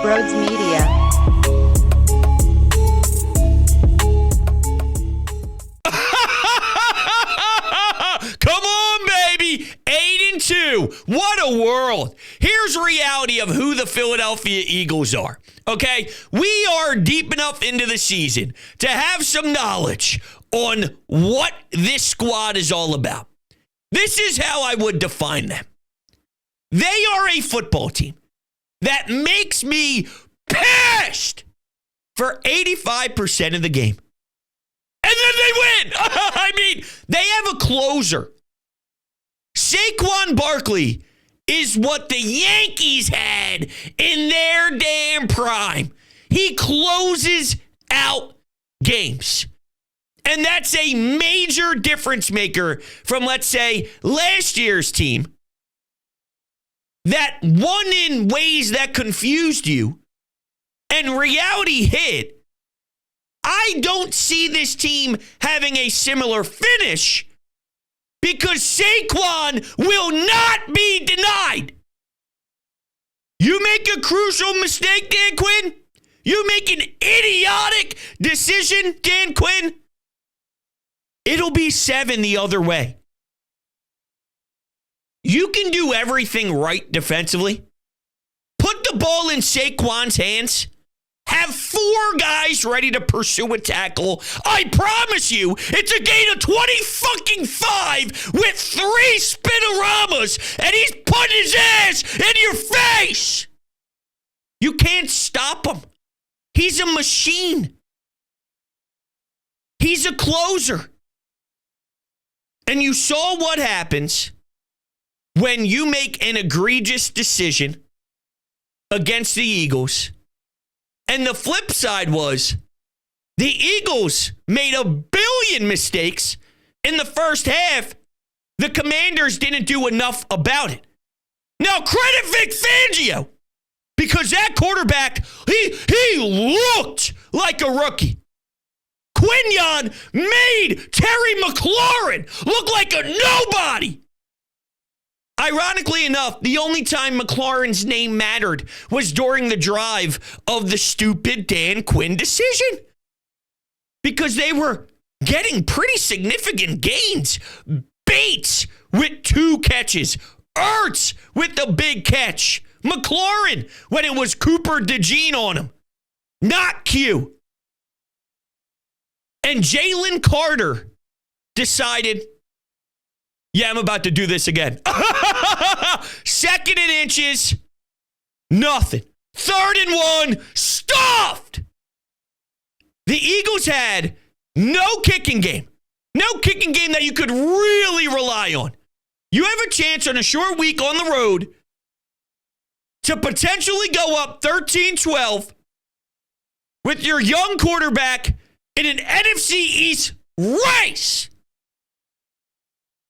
Broads Media. Come on, baby. 8-2. What a world. Here's reality of who the Philadelphia Eagles are. Okay? We are deep enough into the season to have some knowledge on what this squad is all about. This is how I would define them. They are a football team that makes me pissed for 85% of the game. And then they win. I mean, they have a closer. Saquon Barkley is what the Yankees had in their damn prime. He closes out games. And that's a major difference maker from, let's say, last year's team that won in ways that confused you and reality hit. I don't see this team having a similar finish because Saquon will not be denied. You make a crucial mistake, Dan Quinn. You make an idiotic decision, Dan Quinn. It'll be 7 the other way. You can do everything right defensively. Put the ball in Saquon's hands. Have 4 guys ready to pursue a tackle. I promise you, it's a gain of 20-5 with 3 spinoramas, and he's putting his ass in your face. You can't stop him. He's a machine. He's a closer. And you saw what happens when you make an egregious decision against the Eagles. And the flip side was the Eagles made a billion mistakes in the first half. The Commanders didn't do enough about it. Now, credit Vic Fangio, because that quarterback, he looked like a rookie. Quinyon made Terry McLaurin look like a nobody. Ironically enough, the only time McLaurin's name mattered was during the drive of the stupid Dan Quinn decision. Because they were getting pretty significant gains. Bates with 2 catches. Ertz with the big catch. McLaurin when it was Cooper DeJean on him. Not Q. And Jalen Carter decided, yeah, I'm about to do this again. 2nd and inches, nothing. 3rd and 1, stuffed. The Eagles had no kicking game. No kicking game that you could really rely on. You have a chance on a short week on the road to potentially go up 13-12 with your young quarterback in an NFC East race.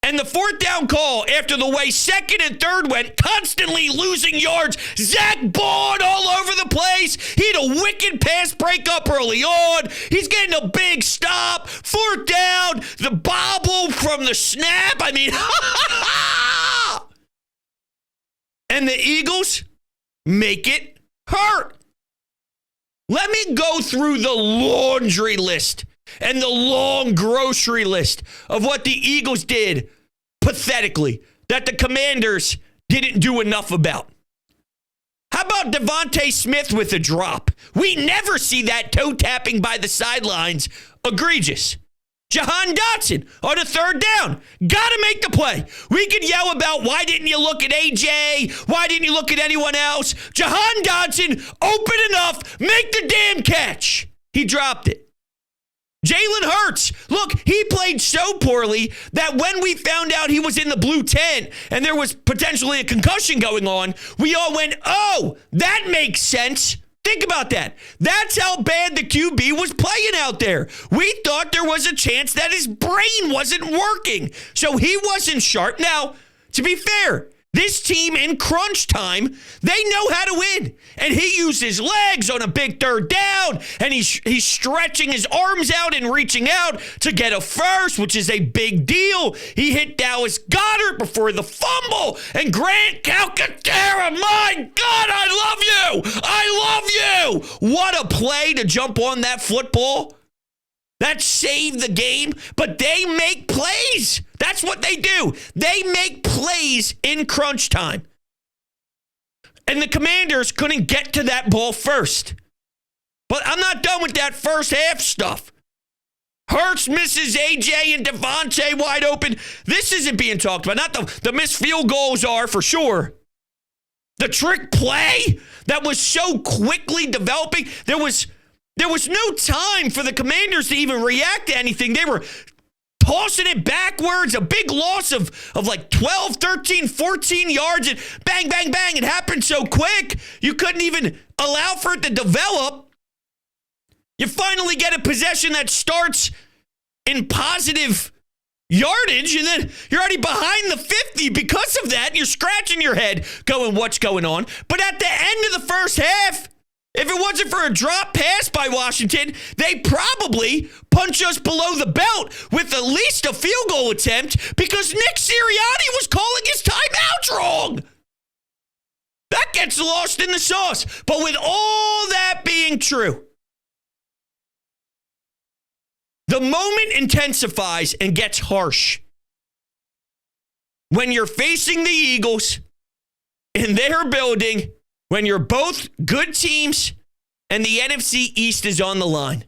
And the 4th down call after the way 2nd and 3rd went, constantly losing yards. Zach Bond all over the place. He had a wicked pass breakup early on. He's getting a big stop. 4th down, the bobble from the snap. I mean, and the Eagles make it hurt. Let me go through the laundry list and the long grocery list of what the Eagles did pathetically that the Commanders didn't do enough about. How about Devontae Smith with a drop? We never see that toe tapping by the sidelines. Egregious. Jahan Dotson on a 3rd down. Got to make the play. We could yell about why didn't you look at AJ? Why didn't you look at anyone else? Jahan Dotson, open enough, make the damn catch. He dropped it. Jalen Hurts, look, he played so poorly that when we found out he was in the blue tent and there was potentially a concussion going on, we all went, oh, that makes sense. Think about that. That's how bad the QB was playing out there. We thought there was a chance that his brain wasn't working, so he wasn't sharp. Now, to be fair, This team in crunch time, they know how to win. And he used his legs on a big third down, and he's stretching his arms out and reaching out to get a first, which is a big deal. He hit Dallas Goedert before the fumble, and Grant Calcaterra, my God, I love you. I love you. What a play to jump on that football. That saved the game, but they make plays. That's what they do. They make plays in crunch time. And the Commanders couldn't get to that ball first. But I'm not done with that first half stuff. Hurts misses AJ and Devontae wide open. This isn't being talked about. Not the missed field goals are for sure. The trick play that was so quickly developing, there was no time for the Commanders to even react to anything. They were tossing it backwards, a big loss of like 12, 13, 14 yards, and bang, bang, bang. It happened so quick, you couldn't even allow for it to develop. You finally get a possession that starts in positive yardage, and then you're already behind the 50 because of that. You're scratching your head going, what's going on? But at the end of the first half, if it wasn't for a drop pass by Washington, they probably punch us below the belt with at least a field goal attempt because Nick Sirianni was calling his timeouts wrong. That gets lost in the sauce. But with all that being true, the moment intensifies and gets harsh when you're facing the Eagles in their building, when you're both good teams and the NFC East is on the line.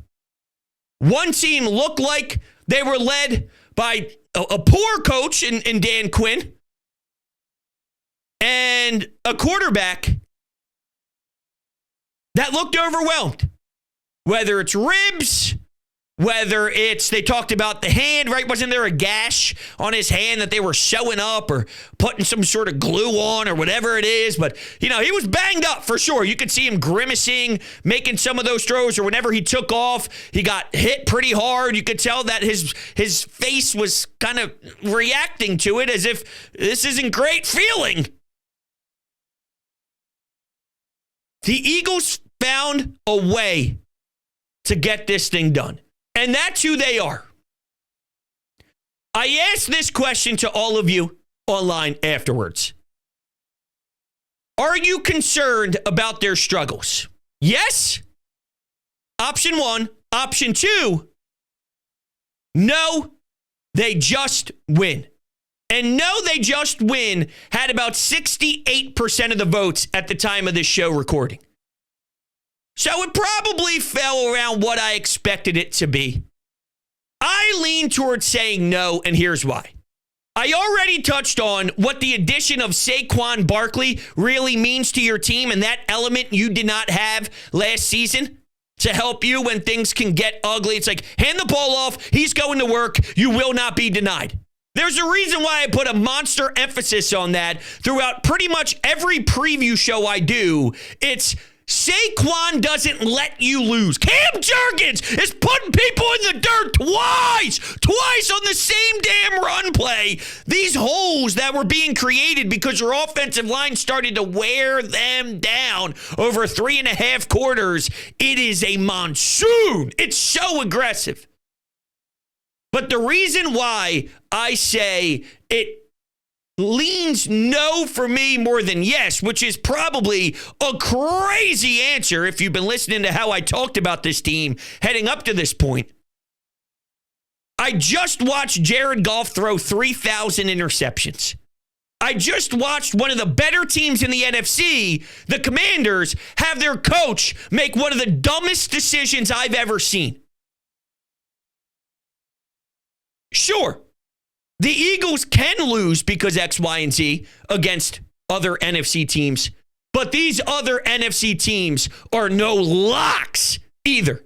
One team looked like they were led by a poor coach in Dan Quinn and a quarterback that looked overwhelmed. Whether it's ribs, whether it's, they talked about the hand, right? Wasn't there a gash on his hand that they were sewing up or putting some sort of glue on or whatever it is? But, you know, he was banged up for sure. You could see him grimacing, making some of those throws, or whenever he took off, he got hit pretty hard. You could tell that his face was kind of reacting to it as if this isn't great feeling. The Eagles found a way to get this thing done. And that's who they are. I asked this question to all of you online afterwards. Are you concerned about their struggles? Yes. Option 1. Option 2. No, they just win. And no, they just win had about 68% of the votes at the time of this show recording. So it probably fell around what I expected it to be. I lean towards saying no, and here's why. I already touched on what the addition of Saquon Barkley really means to your team and that element you did not have last season to help you when things can get ugly. It's like, hand the ball off, he's going to work, you will not be denied. There's a reason why I put a monster emphasis on that throughout pretty much every preview show I do. It's Saquon doesn't let you lose. Cam Jurgens is putting people in the dirt twice on the same damn run play. These holes that were being created because your offensive line started to wear them down over 3.5 quarters. It is a monsoon. It's so aggressive. But the reason why I say it leans no for me more than yes, which is probably a crazy answer if you've been listening to how I talked about this team heading up to this point. I just watched Jared Goff throw 3,000 interceptions. I just watched one of the better teams in the NFC, the Commanders, have their coach make one of the dumbest decisions I've ever seen. Sure, the Eagles can lose because X, Y, and Z against other NFC teams, but these other NFC teams are no locks either.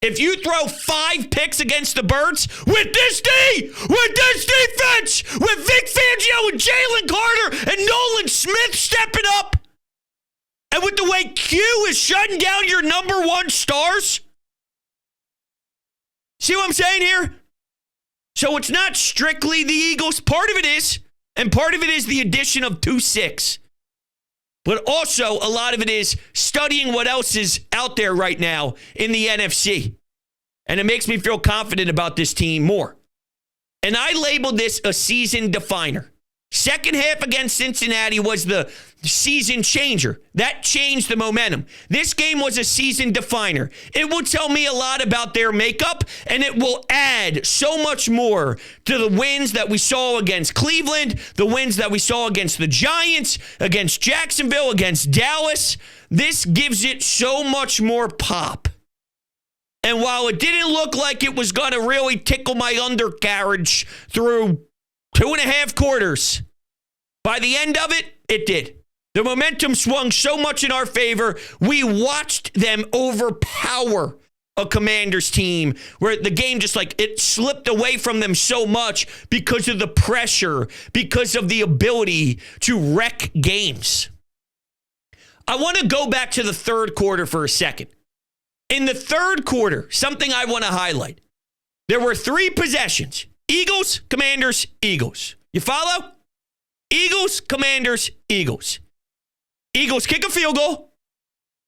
If you throw 5 picks against the Birds with this defense, with Vic Fangio and Jalen Carter and Nolan Smith stepping up, and with the way Q is shutting down your number 1 stars, see what I'm saying here? So it's not strictly the Eagles. Part of it is And part of it is the addition of 2-6. But also, a lot of it is studying what else is out there right now in the NFC. And it makes me feel confident about this team more. And I labeled this a season definer. Second half against Cincinnati was the season changer. That changed the momentum. This game was a season definer. It will tell me a lot about their makeup, and it will add so much more to the wins that we saw against Cleveland, the wins that we saw against the Giants, against Jacksonville, against Dallas. This gives it so much more pop. And while it didn't look like it was going to really tickle my undercarriage through 2.5 quarters, by the end of it, it did. The momentum swung so much in our favor, we watched them overpower a Commanders team where the game just it slipped away from them so much because of the pressure, because of the ability to wreck games. I want to go back to the third quarter for a second. In the third quarter, something I want to highlight. There were 3 possessions. Eagles, Commanders, Eagles. You follow? Eagles, Commanders, Eagles. Eagles kick a field goal.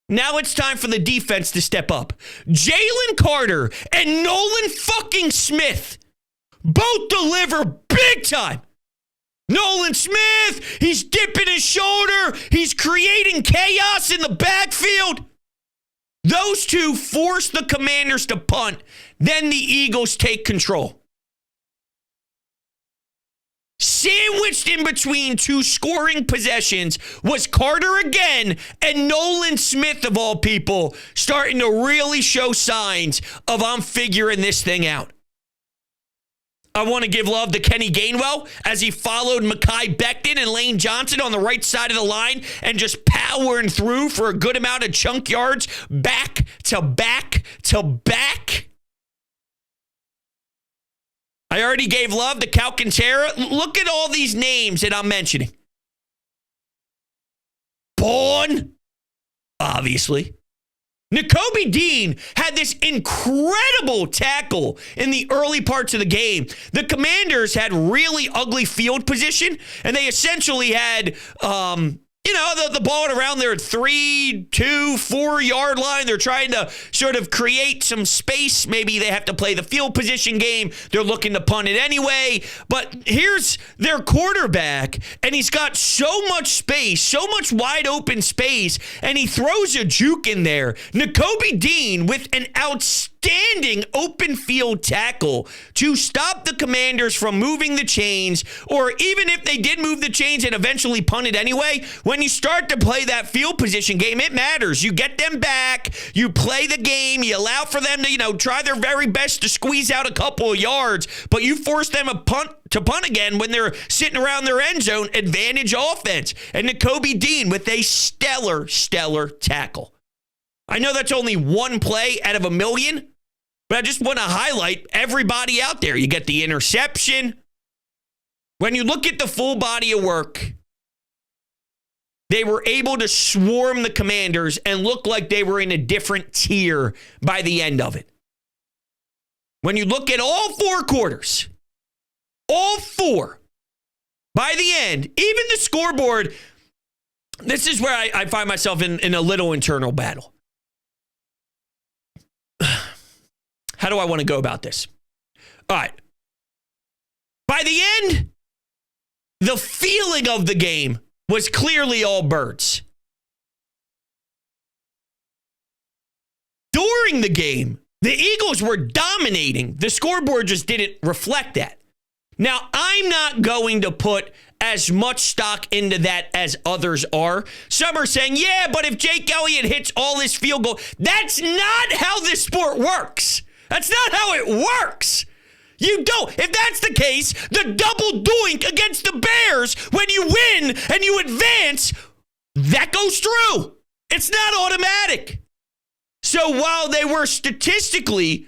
Now it's time for the defense to step up. Jalen Carter and Nolan fucking Smith both deliver big time. Nolan Smith, he's dipping his shoulder. He's creating chaos in the backfield. Those two force the Commanders to punt. Then the Eagles take control. Sandwiched in between 2 scoring possessions was Carter again and Nolan Smith, of all people, starting to really show signs of I'm figuring this thing out. I want to give love to Kenny Gainwell as he followed Mekhi Becton and Lane Johnson on the right side of the line and just powering through for a good amount of chunk yards back to back to back. I already gave love to Calcaterra. Look at all these names that I'm mentioning. Bourne, obviously. Nakobe Dean had this incredible tackle in the early parts of the game. The Commanders had really ugly field position, and they essentially had, the ball around their 3, 2, 4 yard line. They're trying to sort of create some space. Maybe they have to play the field position game. They're looking to punt it anyway. But here's their quarterback, and he's got so much space, so much wide open space, and he throws a juke in there. Nakobe Dean with an outstanding open field tackle to stop the Commanders from moving the chains, or even if they did move the chains and eventually punt it anyway, when you start to play that field position game, it matters. You get them back, you play the game, you allow for them to, try their very best to squeeze out a couple of yards, but you force them to punt again when they're sitting around their end zone. Advantage offense. And Nakobe Dean with a stellar tackle. I know that's only one play out of a million, but I just want to highlight everybody out there. You get the interception. When you look at the full body of work, they were able to swarm the Commanders and look like they were in a different tier by the end of it. When you look at all 4 quarters, all 4, by the end, even the scoreboard, this is where I find myself in a little internal battle. How do I want to go about this? All right. By the end, the feeling of the game was clearly all birds. During the game, the Eagles were dominating. The scoreboard just didn't reflect that. Now, I'm not going to put as much stock into that as others are. Some are saying, yeah, but if Jake Elliott hits all his field goal, that's not how this sport works. That's not how it works. You don't. If that's the case, the double doink against the Bears when you win and you advance, that goes through. It's not automatic. So while they were statistically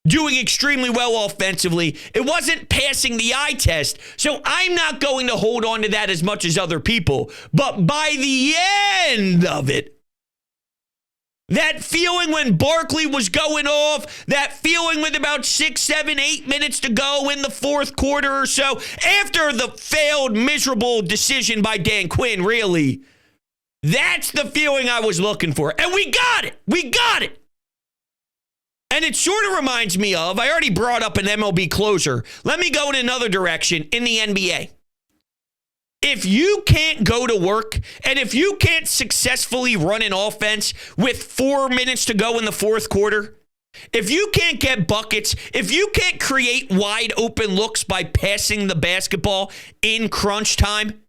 doing extremely well offensively, it wasn't passing the eye test. So I'm not going to hold on to that as much as other people. But by the end of it, That feeling when Barkley was going off, that feeling with about 6, 7, 8 minutes to go in the fourth quarter or so, after the failed, miserable decision by Dan Quinn, really, that's the feeling I was looking for. And we got it. We got it. And it sort of reminds me of, I already brought up an MLB closer. Let me go in another direction in the NBA. If you can't go to work and if you can't successfully run an offense with 4 minutes to go in the fourth quarter, if you can't get buckets, if you can't create wide open looks by passing the basketball in crunch time,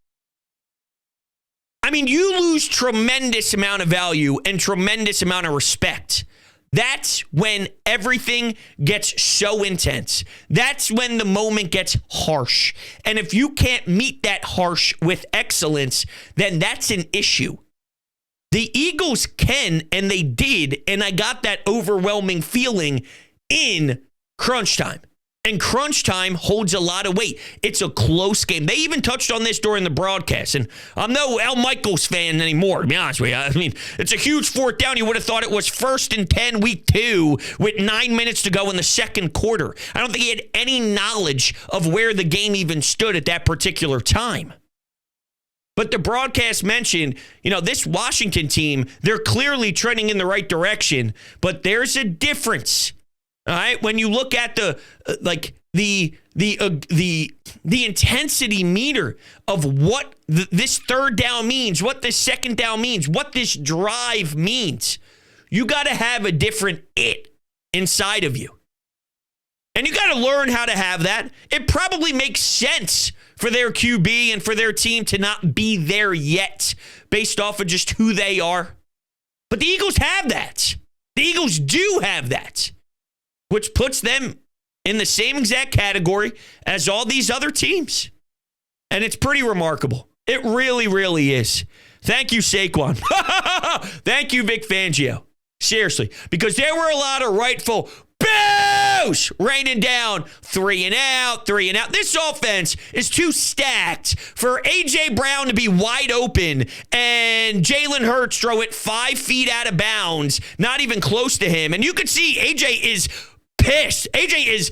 I mean, you lose tremendous amount of value and tremendous amount of respect. That's when everything gets so intense. That's when the moment gets harsh. And if you can't meet that harsh with excellence, then that's an issue. The Eagles can, and they did, and I got that overwhelming feeling in crunch time. And crunch time holds a lot of weight. It's a close game. They even touched on this during the broadcast. And I'm no Al Michaels fan anymore, to be honest with you. I mean, it's a huge fourth down. You would have thought it was 1st and 10, week 2, with 9 minutes to go in the second quarter. I don't think he had any knowledge of where the game even stood at that particular time. But the broadcast mentioned, this Washington team, they're clearly trending in the right direction, but there's a difference. All right, when you look at the intensity meter of what this third down means, what this second down means, what this drive means, you got to have a different it inside of you. And you got to learn how to have that. It probably makes sense for their QB and for their team to not be there yet based off of just who they are. But the Eagles have that. The Eagles do have that, which puts them in the same exact category as all these other teams. And it's pretty remarkable. It really, really is. Thank you, Saquon. Thank you, Vic Fangio. Seriously, because there were a lot of rightful boos raining down 3 and out, 3 and out. This offense is too stacked for A.J. Brown to be wide open and Jalen Hurts throw it 5 feet out of bounds, not even close to him. And you could see A.J. is pissed. AJ is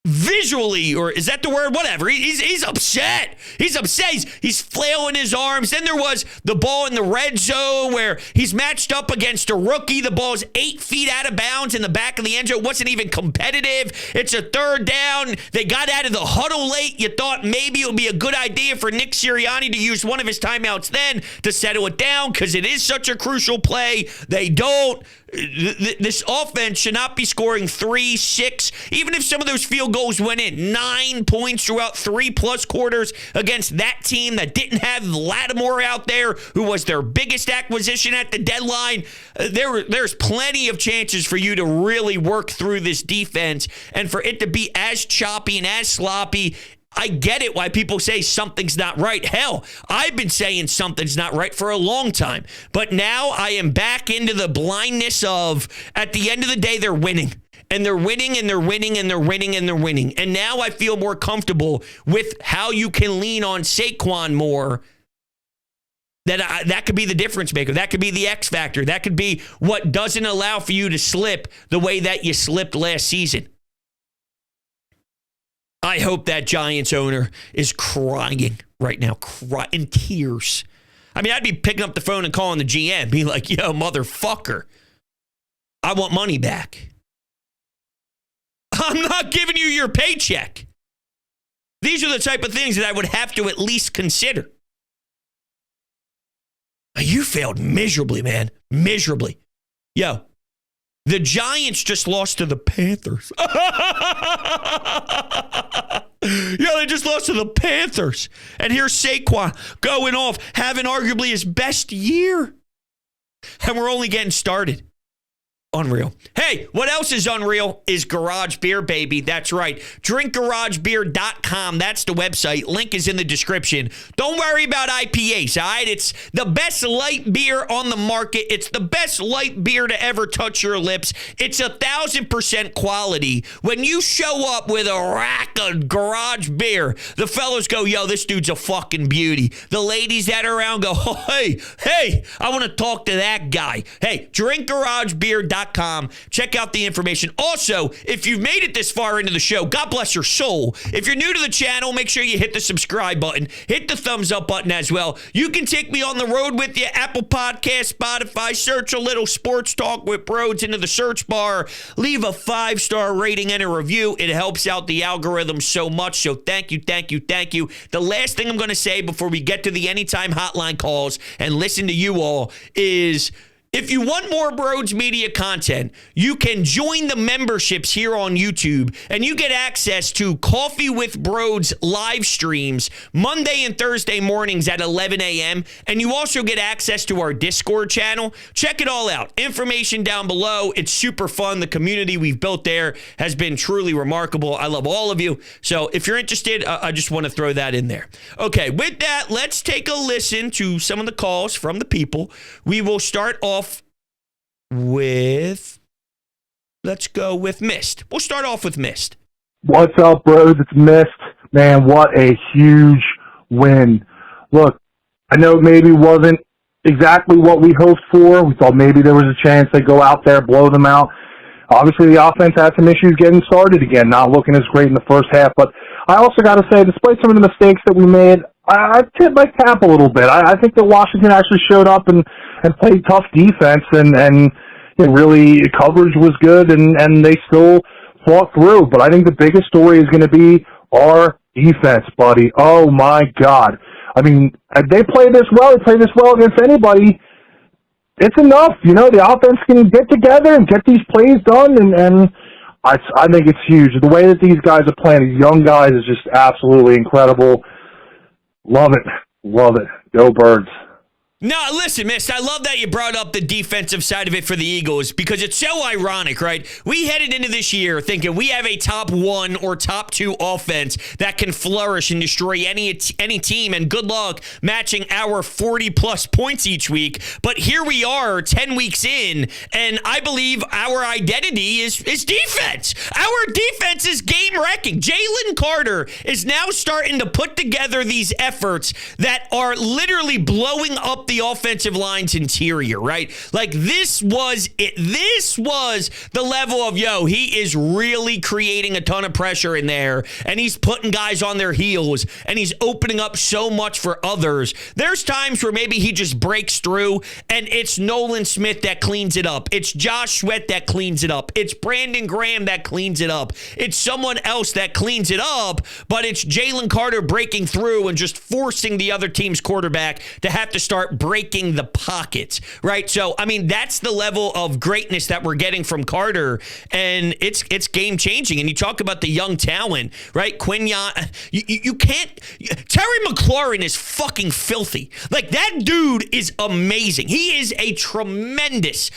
visually, or is that the word? Whatever. He's upset. He's upset. He's flailing his arms. Then there was the ball in the red zone where he's matched up against a rookie. The ball's 8 feet out of bounds in the back of the end zone. It wasn't even competitive. It's a third down. They got out of the huddle late. You thought maybe it would be a good idea for Nick Sirianni to use one of his timeouts then to settle it down because it is such a crucial play. They don't. This offense should not be scoring 3, 6, even if some of those field goals went in. 9 points throughout 3+ quarters against that team that didn't have Lattimore out there, who was their biggest acquisition at the deadline. There's plenty of chances for you to really work through this defense and for it to be as choppy and as sloppy. I get it why people say something's not right. Hell, I've been saying something's not right for a long time. But now I am back into the blindness of, at the end of the day, they're winning. And they're winning, and they're winning, and they're winning, and they're winning. And now I feel more comfortable with how you can lean on Saquon more. That could be the difference maker. That could be the X factor. That could be what doesn't allow for you to slip the way that you slipped last season. I hope that Giants owner is crying right now, in tears. I mean, I'd be picking up the phone and calling the GM, being like, yo, motherfucker, I want money back. I'm not giving you your paycheck. These are the type of things that I would have to at least consider. You failed miserably, man. Miserably. Yo, the Giants just lost to the Panthers. Yeah, they just lost to the Panthers. And here's Saquon going off, having arguably his best year. And we're only getting started. Unreal. Hey, what else is unreal is Garage Beer, baby. That's right. DrinkGarageBeer.com. That's the website. Link is in the description. Don't worry about IPAs, all right? It's the best light beer on the market. It's the best light beer to ever touch your lips. It's 1,000% quality. When you show up with a rack of Garage Beer, the fellas go, yo, this dude's a fucking beauty. The ladies that are around go, oh, hey, I want to talk to that guy. Hey, DrinkGarageBeer.com. Check out the information. Also, if you've made it this far into the show, God bless your soul. If you're new to the channel, make sure you hit the subscribe button. Hit the thumbs up button as well. You can take me on the road with you. Apple Podcasts, Spotify. Search a little Sports Talk with Broads into the search bar. Leave a 5-star rating and a review. It helps out the algorithm so much. So thank you. The last thing I'm going to say before we get to the Anytime Hotline calls and listen to you all is, if you want more Broads Media content, you can join the memberships here on YouTube, and you get access to Coffee with Broads live streams Monday and Thursday mornings at 11 a.m., and you also get access to our Discord channel. Check it all out. Information down below. It's super fun. The community we've built there has been truly remarkable. I love all of you. So if you're interested, I just want to throw that in there. Okay, with that, let's take a listen to some of the calls from the people. We will start off with, let's go with Mist. We'll start off with Mist. What's up, bros? It's Mist. Man, what a huge win. Look, I know it maybe wasn't exactly what we hoped for. We thought maybe there was a chance they'd go out there, blow them out. Obviously, the offense had some issues getting started again, not looking as great in the first half. But I also got to say, despite some of the mistakes that we made, I tipped my cap a little bit. I think that Washington actually showed up and played tough defense, and really coverage was good, and they still fought through. But I think the biggest story is going to be our defense, buddy. Oh, my God. I mean, they play this well. They play this well against anybody. It's enough. The offense can get together and get these plays done, and I think it's huge. The way that these guys are playing, these young guys, is just absolutely incredible. Love it. Go Birds. No, listen, Mist, I love that you brought up the defensive side of it for the Eagles, because it's so ironic, right? We headed into this year thinking we have a top 1 or top 2 offense that can flourish and destroy any team, and good luck matching our 40-plus points each week. But here we are 10 weeks in, and I believe our identity is defense. Our defense is game-wrecking. Jalen Carter is now starting to put together these efforts that are literally blowing up the offensive line's interior, right? Like, this was it. This was the level of, he is really creating a ton of pressure in there, and he's putting guys on their heels, and he's opening up so much for others. There's times where maybe he just breaks through, and it's Nolan Smith that cleans it up. It's Josh Sweat that cleans it up. It's Brandon Graham that cleans it up. It's someone else that cleans it up, but it's Jalen Carter breaking through and just forcing the other team's quarterback to have to start breaking the pockets, right? So, I mean, that's the level of greatness that we're getting from Carter, and it's game-changing. And you talk about the young talent, right? Quinyon, you can't... Terry McLaurin is fucking filthy. Like, that dude is amazing. He is a tremendous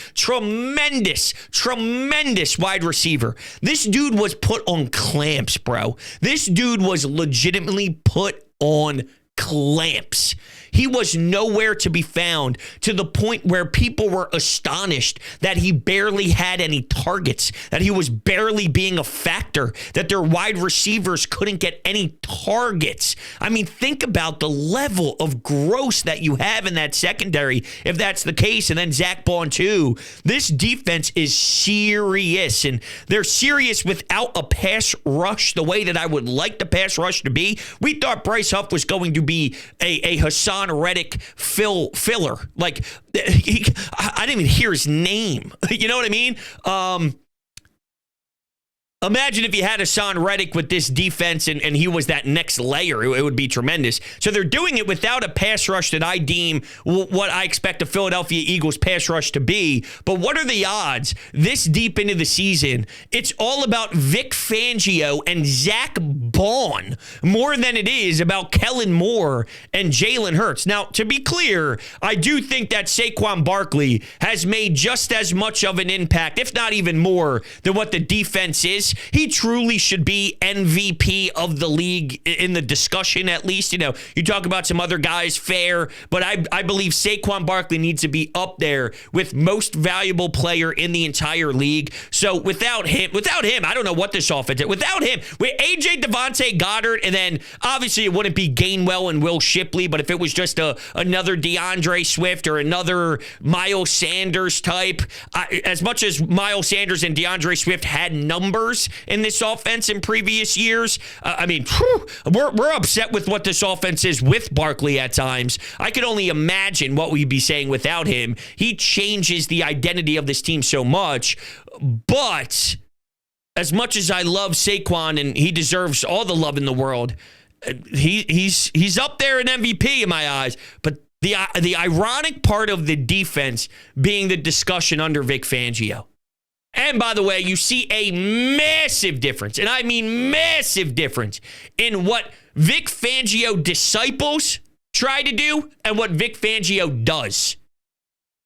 wide receiver. This dude was put on clamps, bro. This dude was legitimately put on clamps. He was nowhere to be found, to the point where people were astonished that he barely had any targets, that he was barely being a factor, that their wide receivers couldn't get any targets. I mean, think about the level of gross that you have in that secondary, if that's the case, and then Zach Bond too. This defense is serious, and they're serious without a pass rush the way that I would like the pass rush to be. We thought Bryce Huff was going to be a Hassan Reddick filler. Like, I didn't even hear his name. You know what I mean? Imagine if you had Hassan Reddick with this defense and he was that next layer. It would be tremendous. So they're doing it without a pass rush that I deem what I expect a Philadelphia Eagles pass rush to be. But what are the odds this deep into the season? It's all about Vic Fangio and Zach Bond more than it is about Kellen Moore and Jalen Hurts. Now, to be clear, I do think that Saquon Barkley has made just as much of an impact, if not even more, than what the defense is. He truly should be MVP of the league in the discussion, at least. You know, you talk about some other guys, fair, but I believe Saquon Barkley needs to be up there with most valuable player in the entire league. So without him, I don't know what this offense is. Without him, with AJ, Devontae, Goddard, and then obviously it wouldn't be Gainwell and Will Shipley, but if it was just another DeAndre Swift or another Miles Sanders type, as much as Miles Sanders and DeAndre Swift had numbers in this offense in previous years, we're upset with what this offense is with Barkley at times. I could only imagine what we'd be saying without him. He changes the identity of this team so much, but as much as I love Saquon and he deserves all the love in the world, he's up there in MVP in my eyes. But the ironic part of the defense being the discussion under Vic Fangio. And by the way, you see a massive difference, and I mean massive difference, in what Vic Fangio disciples try to do and what Vic Fangio does.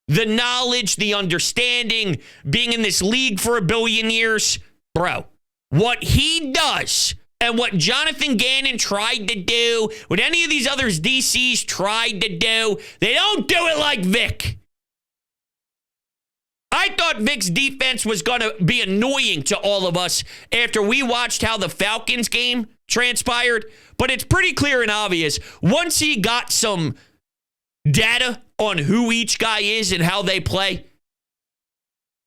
The knowledge, the understanding, being in this league for a billion years, bro, what he does and what Jonathan Gannon tried to do, what any of these other DCs tried to do, they don't do it like Vic. I thought Vic's defense was going to be annoying to all of us after we watched how the Falcons game transpired, but it's pretty clear and obvious once he got some data on who each guy is and how they play,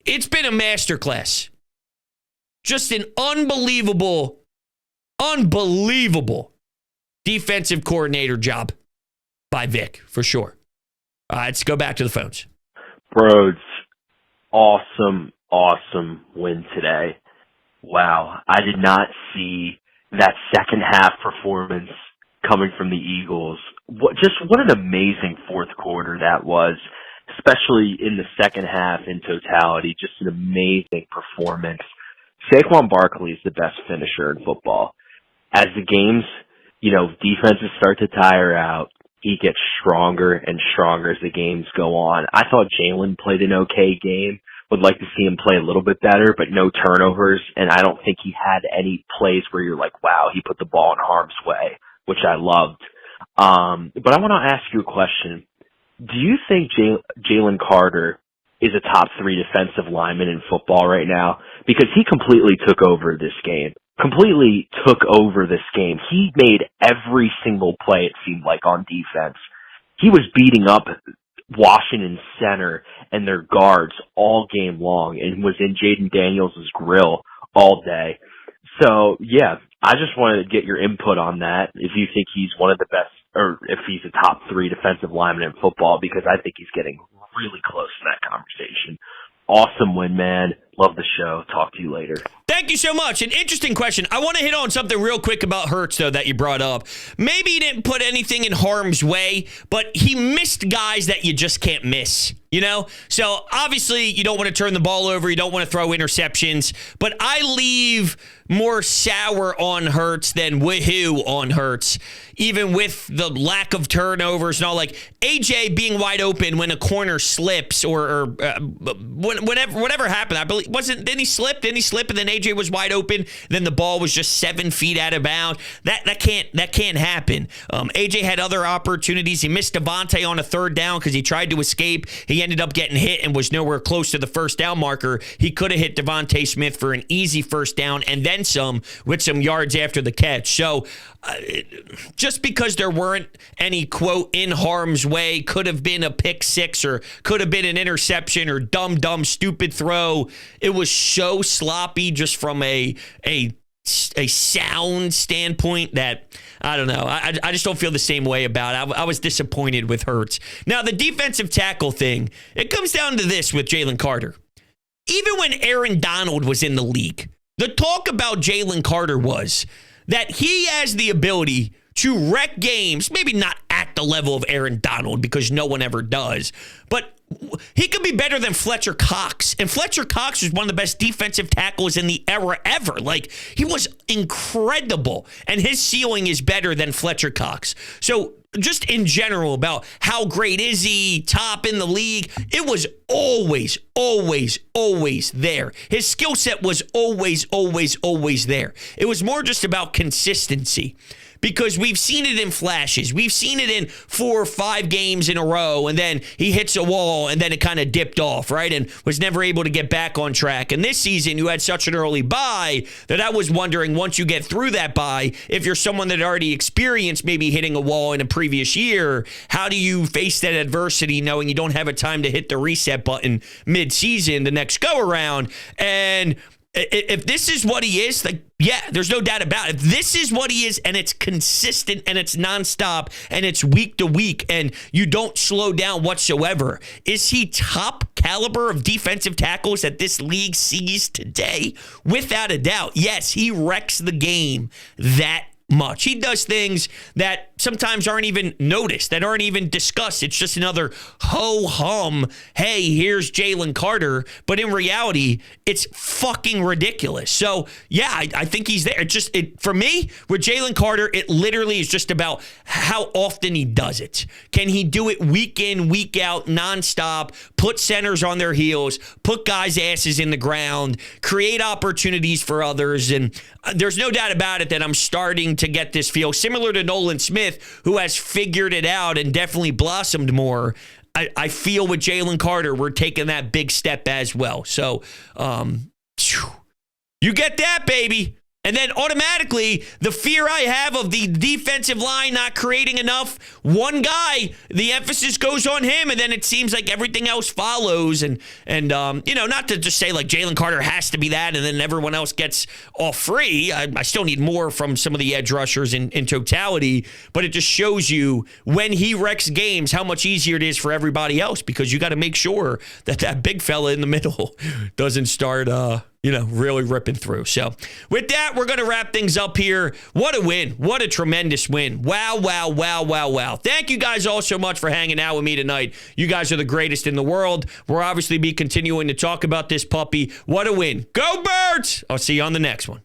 it's been a masterclass. Just an unbelievable defensive coordinator job by Vic, for sure. All right, let's go back to the phones. Bros, awesome win today. Wow, I did not see that second half performance coming from the Eagles. What an amazing fourth quarter that was, especially in the second half in totality. Just an amazing performance. Saquon Barkley is the best finisher in football. As the games, defenses start to tire out, he gets stronger and stronger as the games go on. I thought Jalen played an okay game. Would like to see him play a little bit better, but no turnovers. And I don't think he had any plays where you're like, wow, he put the ball in harm's way, which I loved. But I want to ask you a question. Do you think Jalen Carter is a top 3 defensive lineman in football right now? Because he completely took over this game. He made every single play, it seemed like, on defense. He was beating up Washington center and their guards all game long and was in Jaden Daniels' grill all day. So, yeah, I just wanted to get your input on that, if you think he's one of the best, or if he's a top 3 defensive lineman in football, because I think he's getting really close in that conversation. Awesome win, man. Love the show. Talk to you later. Thank you so much. An interesting question. I want to hit on something real quick about Hurts, though, that you brought up. Maybe he didn't put anything in harm's way, but he missed guys that you just can't miss. So obviously you don't want to turn the ball over. You don't want to throw interceptions, but I leave more sour on Hurts than woohoo on Hurts, even with the lack of turnovers and all. Like AJ being wide open when a corner slips or whatever happened. I believe didn't he slip and then AJ was wide open. Then the ball was just 7 feet out of bounds. That can't happen. AJ had other opportunities. He missed Devontae on a third down because he tried to escape. He ended up getting hit and was nowhere close to the first down marker. He could have hit Devontae Smith for an easy first down and then some with some yards after the catch. So just because there weren't any, quote, in harm's way, could have been a pick six or could have been an interception or dumb, stupid throw. It was so sloppy just from a sound standpoint that I don't know. I just don't feel the same way about it. I was disappointed with Hurts. Now, the defensive tackle thing, it comes down to this with Jalen Carter. Even when Aaron Donald was in the league, The talk about Jalen Carter was that he has the ability to wreck games, maybe not at the level of Aaron Donald because no one ever does, but he could be better than Fletcher Cox. And Fletcher Cox was one of the best defensive tackles in the era ever. Like, he was incredible. And his ceiling is better than Fletcher Cox. So just in general about how great is he, top in the league, it was always, always, always there. His skill set was always, always, always there. It was more just about consistency. Because we've seen it in flashes. We've seen it in 4 or 5 games in a row, and then he hits a wall, and then it kind of dipped off, right? And was never able to get back on track. And this season, you had such an early bye that I was wondering, once you get through that bye, if you're someone that already experienced maybe hitting a wall in a previous year, how do you face that adversity knowing you don't have a time to hit the reset button mid-season the next go-around? And if this is what he is, like, yeah, there's no doubt about it. If this is what he is, and it's consistent, and it's nonstop, and it's week to week, and you don't slow down whatsoever, is he top caliber of defensive tackles that this league sees today? Without a doubt. Yes, he wrecks the game that much. He does things that sometimes aren't even noticed, that aren't even discussed. It's just another ho-hum, hey, here's Jalen Carter. But in reality, it's fucking ridiculous. So, yeah, I think he's there. For me, with Jalen Carter, it literally is just about how often he does it. Can he do it week in, week out, nonstop, put centers on their heels, put guys' asses in the ground, create opportunities for others? And there's no doubt about it that I'm starting to get this feel similar to Nolan Smith, who has figured it out and definitely blossomed more. I feel with Jalen Carter, we're taking that big step as well. So, you get that, baby. And then automatically, the fear I have of the defensive line not creating enough, one guy, the emphasis goes on him, and then it seems like everything else follows. And not to just say like Jalen Carter has to be that, and then everyone else gets off free. I still need more from some of the edge rushers in totality, but it just shows you when he wrecks games how much easier it is for everybody else, because you got to make sure that big fella in the middle doesn't start really ripping through. So with that, we're going to wrap things up here. What a win. What a tremendous win. Wow, wow, wow, wow, wow. Thank you guys all so much for hanging out with me tonight. You guys are the greatest in the world. We'll obviously be continuing to talk about this puppy. What a win. Go Birds! I'll see you on the next one.